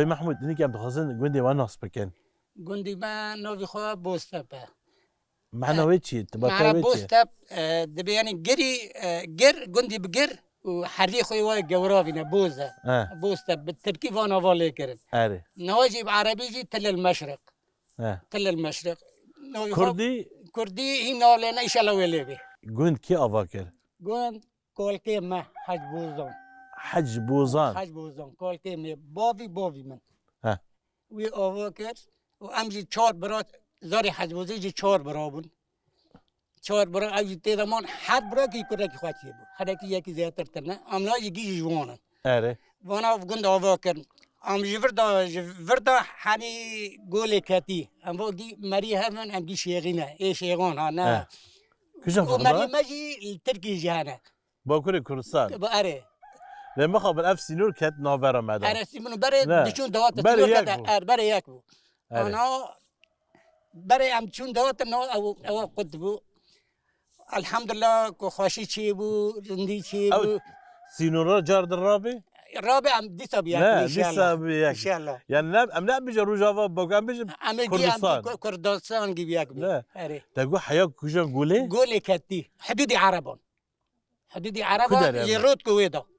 پی محمود اینی که دخوازن گوندی وان ناس بکن گوندی من نوی خواه بوستپه معنی چی؟ معنا بوستپ دبی یعنی گر گوندی بگر و حری خوی وای جوراوینه بوزه بوستپ بالتركي وانا والي كرن اره نواجي بعربي جي تل المشرق تل المشرق كردي هي نولنا إن شاء الله وليبي گوند کی آوا کرد؟ قوم كل كلمة حج بوزون حج بوزان حج بوزون كل كلمة بابي من ها وي أوكر وأمجي چهار برات زاري حج بوزي جي چهار برابون چهار برا أجي تيرمان حد برا كي كره كي خاطيه بو حدا كي يكي زيادة ترنا أملا يجي جوانا اره وانا قند أوكر أم جفردا حني قولي كاتي أم بوجي مريها من أم جي شيغينا إيه شيغون هنا کجا ومري فردا؟ ماجي التركي جهانا باکوری کردستان بأري لما خب اف سینور کت ناورا مدام أرسي منو بري لا. دشون دوات بري تنور ياكو. كذا بري ياكو أري. أنا بري أم دشون دوات نو أو قطبو الحمد لله خوشي تشيبو رندي تشيبو او سینورا جار در رابی؟ الرابع أم ديسا بياكو نه إن شاء دیسا الله بیاک إن شاء الله یعنی ام نه بیجا روجاوا باگم بیجا أم جي كردستان. أم كردستان جي بياكو لا. أري تقول حياة كوجا قولي؟ قولي كاتي حدودي عربون حدودي عربون كدر يا ابني.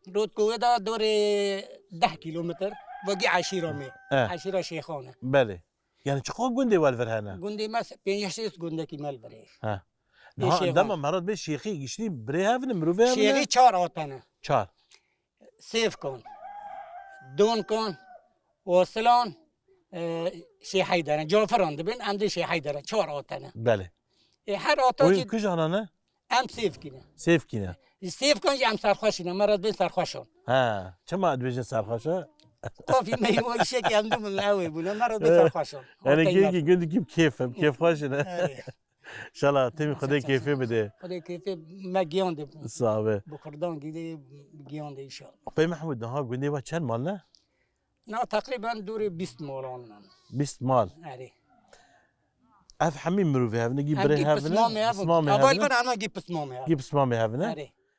رود كويدا دوري 10 كيلومتر باقي عشيرة مي عشيرة شيخانة بله يعني چقدر گونده والفر هنا؟ قندي مس بينشيس قندكي مال بري ها شيخان. نه دم مرات به شیخی گشتی بره هفن مروفه هفن شيخي چهار آتنه چهار سيف كون دون كون وصلون شي حيدر جعفران دبن عندي شي حيدر چهار آتنه بله هر آتا وی جي کجا نه؟ ام سيف كينه سیف کینه سيف كون جي ام سرخوشينه مرات بين سرخوشون ها چما ادویجن سرخوشه؟ قافي ما هو شيء كي عندهم القوي بنا مرات بين سرخوشون يعني كي گوندی کیب کیف خوشه نه؟ ان شاء الله تمی خدا کیفی بده خدا كيف ما جيوند صعبه بكردان جدي جيوند ان شاء الله پی محمود نه گوندی و چند مال نه؟ نا تقريبا دوري 20 مولان 20 مال اري اف همین مروفه هفن گی بره جيب هفن بسمامي بسمامي اول هفن بنا انا جيب بسمامي گی بسمامي هفن اري